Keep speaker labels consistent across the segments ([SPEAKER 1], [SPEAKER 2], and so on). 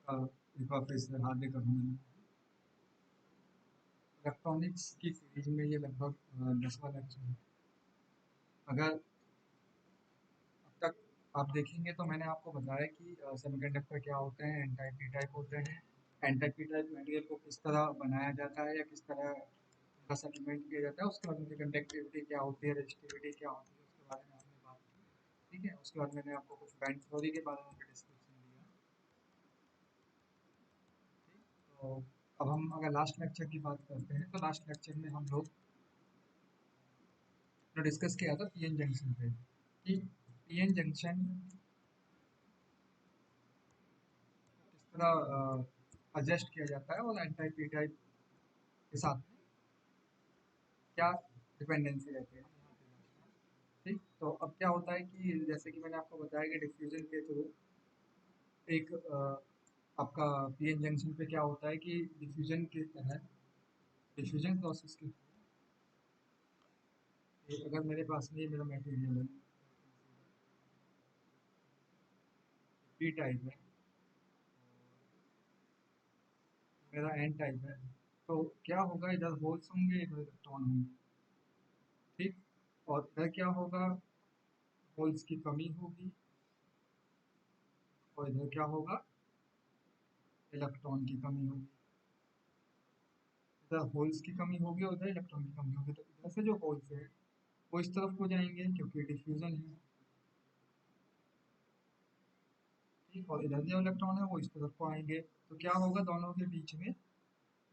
[SPEAKER 1] एक बार फिर से हार्दिक अभिनंदन। इलेक्ट्रॉनिक्स की सीरीज में ये लगभग 10वां लेक्चर है। अगर अब तक आप देखेंगे तो मैंने आपको बताया कि सेमीकंडक्टर क्या होते हैं, एन टाइप पी टाइप होते हैं। N type P type material को किस तरह बनाया जाता है या किस तरह उनका सेटलमेंट किया जाता है, उसके बाद उनकी कंडक्टिविटी क्या होती है, रेजिस्टिविटी क्या होती है, उसके बारे में हमने बात की। ठीक है, उसके बाद मैंने आपको कुछ बैंड थ्योरी के बारे में डिस्क्रिप्शन दिया। तो अब हम अगर लास्ट लेक्चर की बात करते हैं तो लास्ट लेक्चर में हम लोग ने डिस्कस किया था पीएन जंक्शन पे कि पीएन जंक्शन किस तरह एडजस्ट किया जाता है और एन टाइप पी टाइप के साथ में क्या डिपेंडेंसी रहती है। ठीक, तो अब क्या होता है कि जैसे कि मैंने आपको बताया कि डिफ्यूजन के थ्रू एक आपका पीएन जंक्शन पे क्या होता है कि डिफ्यूजन के तहत डिफ्यूजन प्रोसेस के अगर मेरे पास में ये मेरा मटेरियल है, पी टाइप है, मेरा एन टाइप है, तो क्या होगा, इधर होल्स होंगे, इधर इलेक्ट्रॉन होंगे। ठीक, और इधर क्या होगा, होल्स की कमी होगी और इधर क्या होगा, इलेक्ट्रॉन की कमी होगी। इधर होल्स की कमी होगी और इधर इलेक्ट्रॉन की कमी होगी, तो इधर से जो होल्स है वो इस तरफ को जाएंगे क्योंकि डिफ्यूजन है। ठीक, और इधर जो इलेक्ट्रॉन है वो इस तरफ को आएंगे, तो क्या होगा, दोनों के बीच में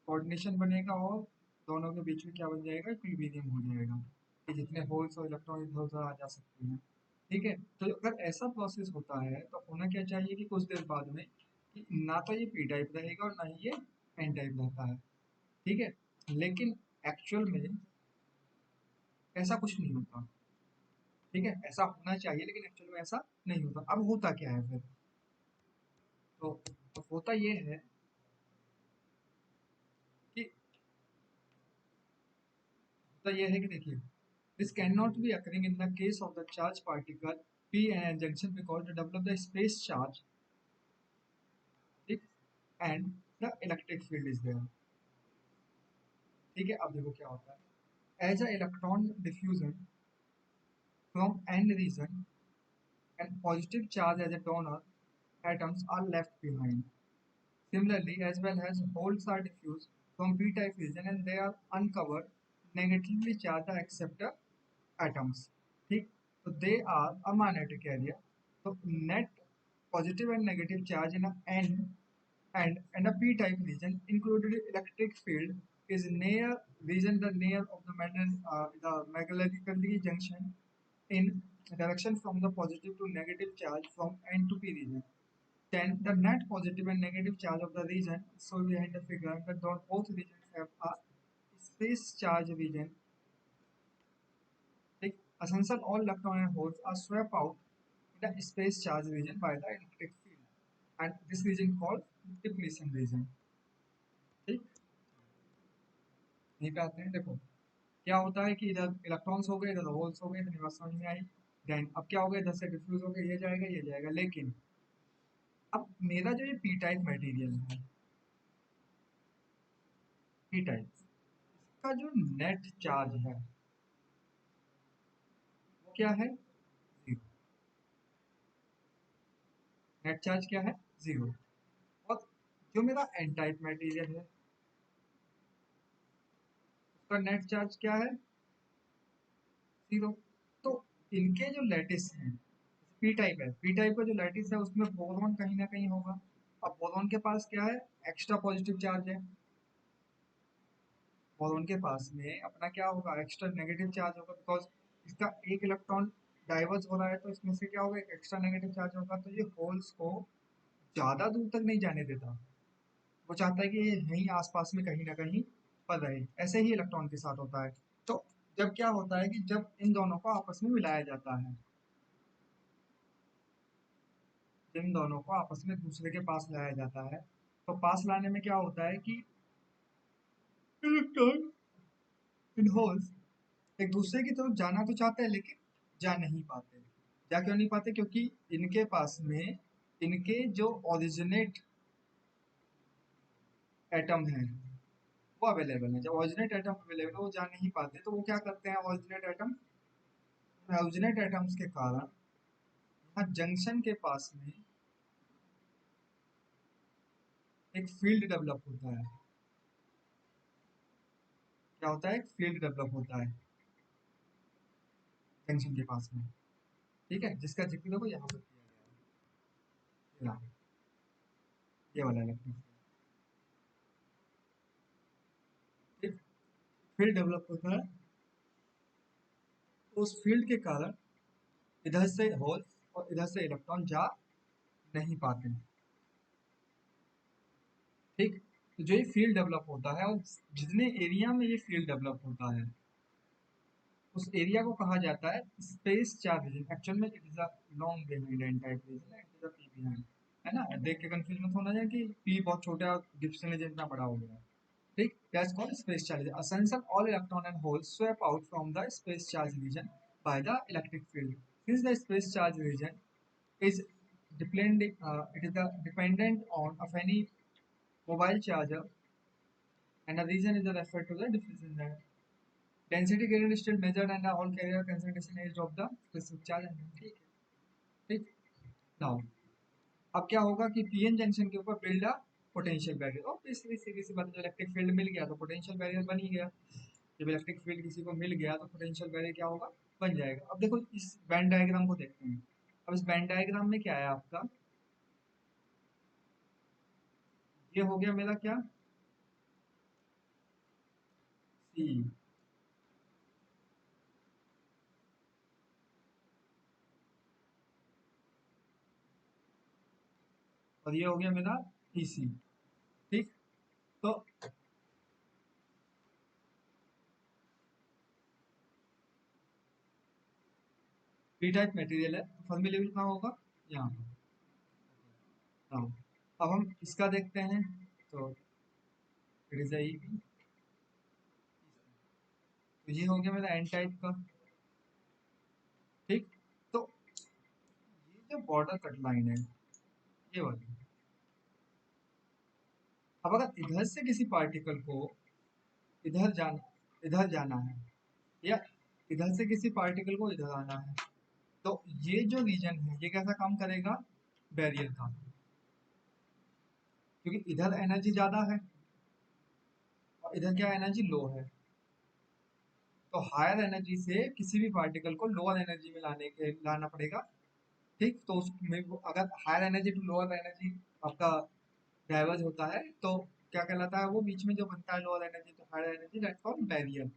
[SPEAKER 1] कोऑर्डिनेशन बनेगा और दोनों के बीच में क्या बन जाएगा, इक्विलिब्रियम हो जाएगा कि जितने होल्स और इलेक्ट्रॉन इधर उधर आ जा सकते हैं। ठीक है, तो अगर ऐसा प्रोसेस होता है तो होना क्या चाहिए कि कुछ देर बाद में कि ना तो ये पी टाइप रहेगा और ना ही ये एन टाइप रहता है। ठीक है, लेकिन एक्चुअल में ऐसा कुछ नहीं होता। ठीक है, ऐसा होना चाहिए लेकिन एक्चुअल में ऐसा नहीं होता। अब होता क्या है फिर, तो होता ये है कि देखिए, this cannot be occurring in the case of the charge particle p and junction because to develop the space charge, ठीक, and the electric field is there। ठीक है, अब देखो क्या होता है, as a electron diffusion from n region and positive charge as a donor atoms are left behind। Similarly, as well as holes are diffused from p-type region and they are uncovered negatively charged acceptor atoms। ठीक, तो they are a magnetic area, तो net positive and negative charge in a n and a p-type region included electric field is near region the near of the magnetically junction in direction from the positive to negative charge from n to p region। Then the net positive and negative charge of the region shown behind the figure that both regions have a space charge region। Like essential all electron and holes are swept out in the space charge region by the electric field and this region called depletion region। ठीक, यहीं पे आते हैं, देखो क्या होता है कि इधर इलेक्ट्रॉन्स हो गए, इधर होल्स हो गए, इतनी बात समझ में आई। देन अब क्या हो गया, इधर से डिफ्यूज हो गया, ये जाएगा, लेकिन अब मेरा जो ये पी टाइप मटेरियल है, पी टाइप, इसका जो नेट चार्ज है वो क्या है, जीरो। नेट चार्ज क्या है, जीरो। और जो मेरा एन टाइप मटेरियल है उसका नेट चार्ज क्या है, जीरो। तो इनके जो लैटिस हैं, पी टाइप है, पी टाइप का जो लैटिस है उसमें बोरॉन कहीं ना कहीं होगा। अब बोरॉन के पास क्या है, एक्स्ट्रा पॉजिटिव चार्ज है, और उनके पास में अपना क्या होगा, एक्स्ट्रा नेगेटिव चार्ज होगा, बिकॉज इसका एक इलेक्ट्रॉन डाइवर्स हो रहा है तो इसमें से क्या होगा, एक एक्स्ट्रा नेगेटिव चार्ज होगा, तो ये होल्स को ज्यादा दूर तक नहीं जाने देता। वो चाहता है कि ये यहीं आसपास में कहीं ना कहीं पर रहे। ऐसे ही इलेक्ट्रॉन के साथ होता है। तो जब क्या होता है कि जब इन दोनों को आपस में मिलाया जाता है, जब इन दोनों को आपस में दूसरे के पास लाया जाता है, तो पास लाने में क्या होता है कि इलेक्ट्रॉन इन होल्स एक दूसरे की तरफ जाना तो चाहते हैं लेकिन जा नहीं पाते। जा क्यों नहीं पाते, क्योंकि इनके पास में इनके जो ओरिजिनेट एटम है वो अवेलेबल है, जब ऑरिजिनेट एटम अवेलेबल है वो जा नहीं पाते तो वो क्या करते हैं ऑरिजिनेट एटम्स के कारण यहाँ जंक्शन के पास में एक फील्ड डेवलप होता है। क्या होता है? एक फील्ड डेवलप होता है जंक्शन के पास में, ठीक है, जिसका जिक्र देखो यहाँ पर किया गया है, ये वाला इलेक्ट्रिक फील्ड, फील्ड डेवलप होता है। उस फील्ड के कारण इधर से होल और इधर से इलेक्ट्रॉन जा नहीं पाते, ठीक। तो जो ये फील्ड डेवलप होता है और जितने एरिया में ये फील्ड डेवलप होता है उस एरिया को कहा जाता है स्पेस चार्ज रीजन। एक्चुअल में it is a long behind type region, it is a P behind, है ना, देख के कंफ्यूज मत होना जाए कि पी बहुत छोटा गिब्सन रीजन इतना बड़ा हो गया, ठीक। That's called space charge. Essential all electron and holes swap out from the space charge region by the electric field. Since the space charge region is it is dependent on of any mobile charger, and the region is referred to the diffusion band. Density gradient is still measured and the all carrier concentration is of the specific charge. ठीक है, ठीक। Now अब क्या होगा कि PN junction के ऊपर build a potential barrier, और इसलिए सीधी सी बात है, जो इलेक्ट्रिक फील्ड मिल गया तो पोटेंशियल बैरियर बन ही गया। जब इलेक्ट्रिक फील्ड किसी को मिल गया तो पोटेंशियल बैरियर क्या होगा? बन जाएगा। अब देखो इस बैंड डायग्राम को देखते हैं। अब इस बैंड डायग्राम में क्या है आपका, ये हो गया मेरा क्या, सी, और ये हो गया मेरा ई सी, ठीक। तो पी टाइप मटेरियल है तो फर्मी लेवल कहाँ होगा? यहाँ पर। हाँ। अब हम इसका देखते हैं तो इट इज ई, तो ये हो गया मेरा एन टाइप का, ठीक। तो ये जो बॉर्डर कट लाइन है ये वाली, अब अगर इधर से किसी पार्टिकल को इधर जाना इधर जाना है, या इधर से किसी पार्टिकल को इधर आना है, तो ये जो रीजन है ये कैसा काम करेगा? बैरियर का, क्योंकि इधर एनर्जी ज्यादा है और इधर क्या एनर्जी लो है, तो हायर एनर्जी से किसी भी पार्टिकल को लोअर एनर्जी में लाना पड़ेगा, ठीक। तो उसमें अगर higher energy to lower energy आपका डाइवर्ज होता है तो क्या कहलाता है? वो बीच में जो बनता है लोअर एनर्जी तो higher energy, that's called barrier,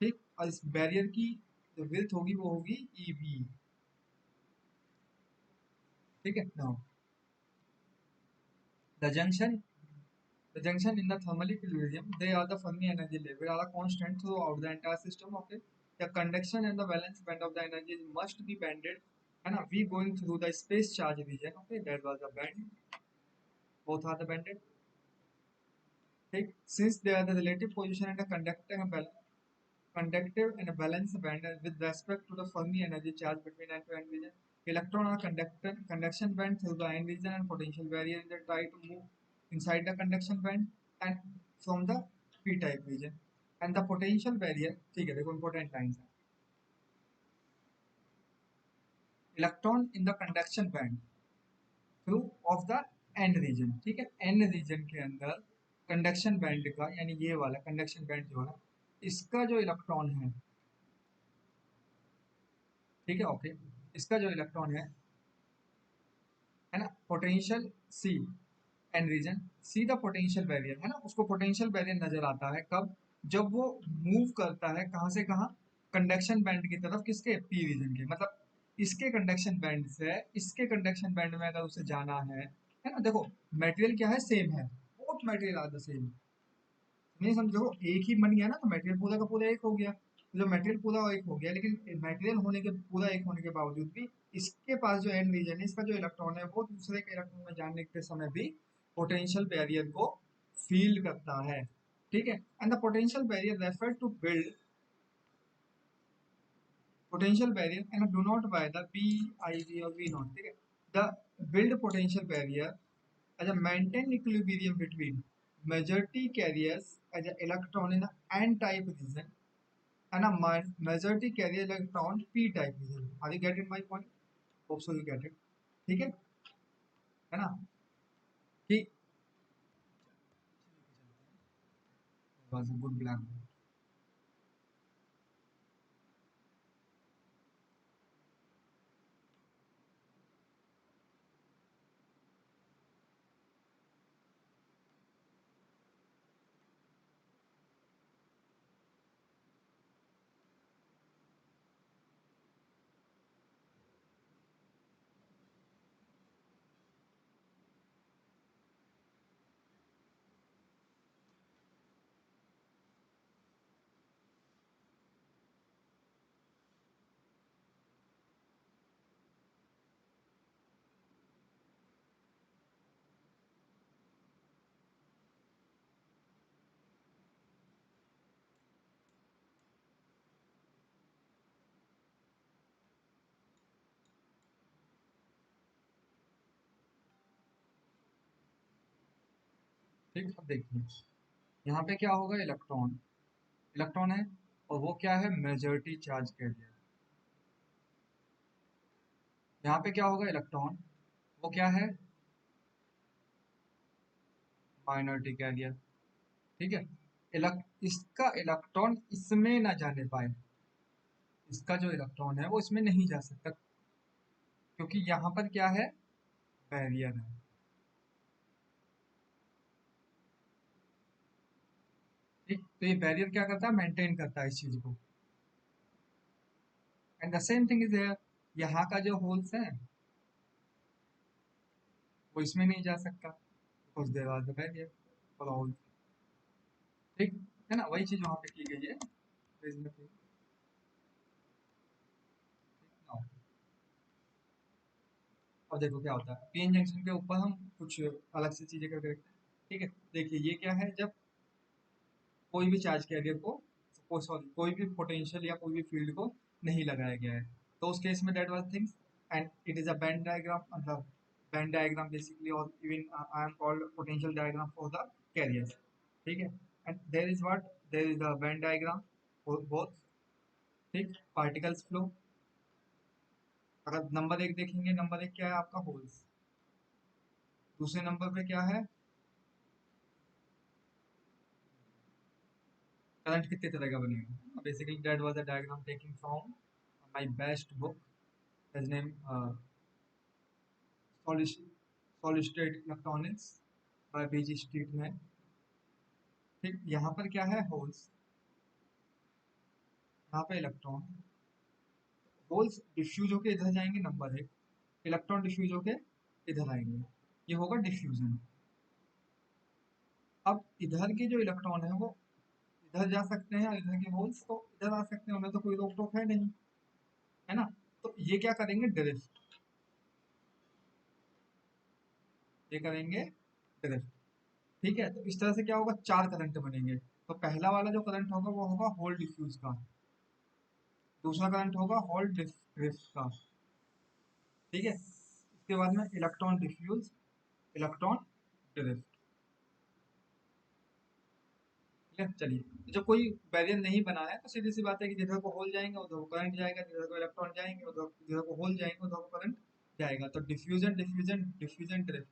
[SPEAKER 1] ठीक। और इस बैरियर की जो विड्थ होगी वो होगी ई बी, ठीक है। Now the junction the junction in the thermal equilibrium, they are the Fermi energy level are a constant throughout the entire system. Okay, the conduction and the valence band of the energy must be banded, and we going through the space charge region. Okay, that was the band, both are the banded, okay. Since they are the relative position and the conductive and a valence band with respect to the Fermi energy charge between n to n region, electron are conduction band through the n region and potential barrier in the try to move inside the conduction band and from the p type region, and the potential barrier, ठीक है, देखो important lines है, electron in the conduction band through of the n region, ठीक है। n reason के अंदर conduction band का, यानी ये वाला कंडक्शन बैंड जो है इसका जो इलेक्ट्रॉन है, ठीक है, ओके, इसका जो इलेक्ट्रॉन है ना, potential see, N region, see the potential barrier, है ना, उसको पोटेंशियल बैरियर नजर आता है कब? जब वो मूव करता है कहाँ से कहाँ? कंडक्शन बैंड की तरफ, किसके? पी रीजन के, मतलब इसके कंडक्शन बैंड से इसके कंडक्शन बैंड में अगर उसे जाना है ना, देखो मटेरियल क्या है? सेम है, both material are the same, नहीं समझो, एक ही बन गया ना तो मटेरियल पूरा का पूरा एक हो गया, तो जो मटेरियल पूरा एक हो गया, लेकिन मटेरियल होने के पूरा एक होने के बावजूद भी इसके पास जो एन रीजन है, इसका जो इलेक्ट्रॉन है वो दूसरे के इलेक्ट्रॉन में जाने के समय भी पोटेंशियल बैरियर को फील करता है, ठीक है। And the potential barrier refer to build potential barrier and do not by the p I v or v naught, ठीक है। The build potential barrier as a maintain equilibrium between majority carriers as an electron in a n-type region and a majority carrier electron p-type region. Are you getting my point? Hope so you get it. ठीक है ना कि was a good plan. ठीक, अब देखिए यहाँ पे क्या होगा, इलेक्ट्रॉन इलेक्ट्रॉन है और वो क्या है, मेजॉरिटी चार्ज कैरियर। यहाँ पे क्या होगा, इलेक्ट्रॉन वो क्या है, माइनॉरिटी कैरियर। ठीक है, इसका इलेक्ट्रॉन इसमें ना जाने पाए, इसका जो इलेक्ट्रॉन है वो इसमें नहीं जा सकता क्योंकि यहाँ पर क्या है, बैरियर है। ठीक, तो ये बैरियर क्या करता है, मेंटेन करता है इस चीज को। And the same thing is here, यहाँ का जो होल्स है वो इसमें नहीं जा सकता because there are the barrier for hole. ठीक है ना, वही चीज वहां पे की गई है। There is nothing. Now, अब देखो क्या होता है, पीएन जंक्शन के ऊपर हम कुछ अलग से चीजें करके रखते हैं। ठीक है, देखिए ये क्या है, जब कोई भी चार्ज कैरियर को सॉरी कोई भी पोटेंशियल या कोई भी फील्ड को नहीं लगाया गया है, तो उस केस में that was things and it is a band diagram, मतलब बैंड डायग्राम बेसिकली, और even I am called potential diagram for the carrier. ठीक है, and there is what, there is the band diagram for both. ठीक, particles flow. अगर number एक देखेंगे, number एक क्या है आपका, होल्स। दूसरे नंबर पे क्या है, करंट कितने तरह का बनेगा। Basically that was the diagram taking from my best book, his name solid state electronics by BG Streetman। ठीक, यहाँ पर क्या है, होल्स, यहाँ पे इलेक्ट्रॉन। होल्स डिफ्यूज होके इधर जाएंगे, नंबर एक। इलेक्ट्रॉन डिफ्यूज होके इधर आएंगे, ये होगा डिफ्यूजन। अब इधर के जो इलेक्ट्रॉन है वो इधर जा सकते हैं, और इधर के होल्स तो इधर आ सकते हैं, उनमें तो कोई रोक टोक है नहीं, है ना। तो ये क्या करेंगे, ड्रिफ्ट, ये करेंगे ड्रिफ्ट। ठीक है, तो इस तरह से क्या होगा, चार करंट बनेंगे। तो पहला वाला जो करंट होगा वो होगा होल डिफ्यूज का, दूसरा करंट होगा होल ड्रिफ्ट का। ठीक है, इसके बाद में इलेक्ट्रॉन डिफ्यूज, इलेक्ट्रॉन ड्रिफ्ट। ठीक है, चलिए, जो कोई बैरियर नहीं बना है तो सीधी सी बात है कि जिधर को होल जाएंगे उधर को करंट जाएगा, जिधर को इलेक्ट्रॉन जाएंगे उधर, जिधर को होल जाएंगे उधर को करंट जाएगा। तो डिफ्यूजन डिफ्यूजन डिफ्यूजन ड्रिफ्ट।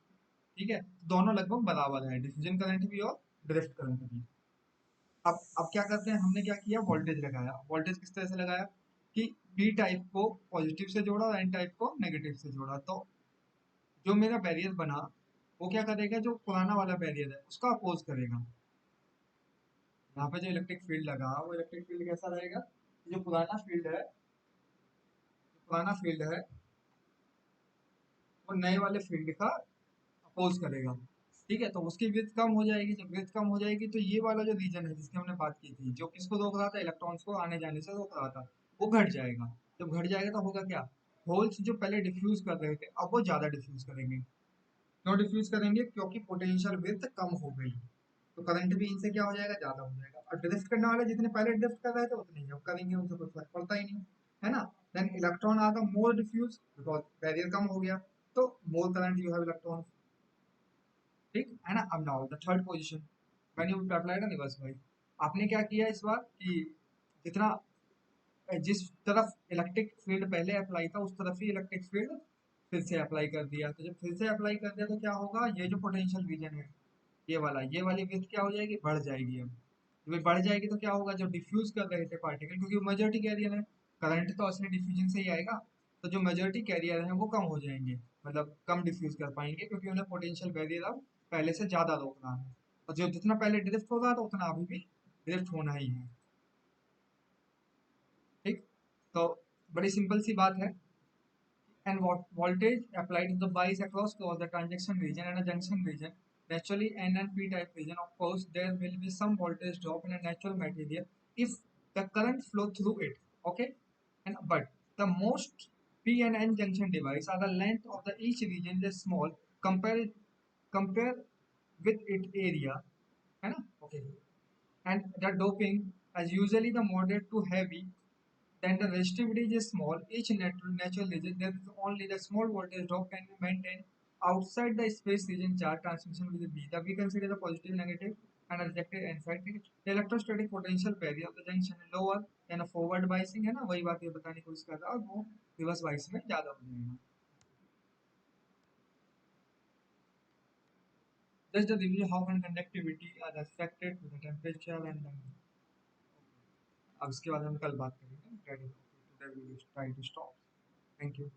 [SPEAKER 1] ठीक है, दोनों लगभग बराबर है, डिफ्यूजन करंट भी और ड्रिफ्ट करंट भी। अब क्या करते हैं, हमने क्या किया, वोल्टेज लगाया। वोल्टेज किस तरह से लगाया कि पी टाइप को पॉजिटिव से जोड़ा और एन टाइप को नेगेटिव से जोड़ा। तो जो मेरा बैरियर बना वो क्या करेगा, जो पुराना वाला बैरियर है उसका अपोज करेगा। यहाँ पे जो इलेक्ट्रिक फील्ड लगा वो इलेक्ट्रिक फील्ड कैसा रहेगा, जो पुराना फील्ड है, जो पुराना फील्ड है वो नए वाले फील्ड का अपोज करेगा। ठीक है, तो उसकी विड्थ कम हो जाएगी। जब विड्थ कम हो जाएगी तो ये वाला जो रीजन है जिसकी हमने बात की थी, जो किसको रोक रहा था, इलेक्ट्रॉन्स को आने जाने से रोक रहा था, वो घट जाएगा। जब घट जाएगा तो होगा क्या, होल्स जो पहले डिफ्यूज कर रहे थे अब वो ज्यादा डिफ्यूज करेंगे। क्यों डिफ्यूज करेंगे, क्योंकि पोटेंशियल विड्थ कम हो गई, तो करंट भी इनसे क्या हो जाएगा, ज्यादा हो जाएगा। और ड्रिफ्ट करने वाले जितने पहले ड्रिफ्ट कर रहे थे उतने ही अब करेंगे, उनसे कोई फर्क पड़ता ही नहीं, है ना। Then electron are the more diffuse because barrier कम हो गया, तो more current you have electron. ठीक है ना। अब now the third position when you apply the reverse bias, आपने क्या किया इस बार कि जितना जिस तरफ इलेक्ट्रिक फील्ड पहले अप्लाई था उस तरफ ही इलेक्ट्रिक फील्ड फिर से अप्लाई कर दिया। तो जब फिर से अप्लाई कर दिया तो क्या होगा, ये जो पोटेंशियल रीजन है ये वाली विड्थ क्या हो जाएगी, बढ़ जाएगी। अब जब ये बढ़ जाएगी तो क्या होगा, जो डिफ्यूज कर रहे थे पार्टिकल, क्योंकि मेजॉरिटी कैरियर है, करंट तो असली डिफ्यूजन से ही आएगा, तो जो मेजॉरिटी कैरियर है वो कम हो जाएंगे, मतलब कम डिफ्यूज कर पाएंगे, क्योंकि उन्हें पोटेंशियल बैरियर अब पहले से ज्यादा रोकना है। और जो जितना पहले ड्रिफ्ट हो रहा था उतना अभी भी ड्रिफ्ट होना ही है। ठीक, तो बड़ी सिंपल सी बात है। And voltage applied to the bias across the transaction region and a junction region. Naturally, N and P type region, of course, there will be some voltage drop in a natural material if the current flow through it. Okay, and but the most P and N junction device are the length of the each region is small. Compare with its area, है ना? Okay, and the doping as usually the moderate to heavy, then the resistivity is small. Each natural region, there is only the small voltage drop can be maintained outside the space region charge transmission with B. The we consider the positive, negative, and a rejected inside. The electrostatic potential barrier of the junction is lower than a forward biasing, है ना, वही बात ये बताने की कोशिश कर रहा हूँ, और वो रिवर्स बाइस में ज़्यादा हो जाएगा। Just the review how and conductivity are affected to the temperature and अब इसके बारे में कल बात करेंगे। Try to stop. Thank you.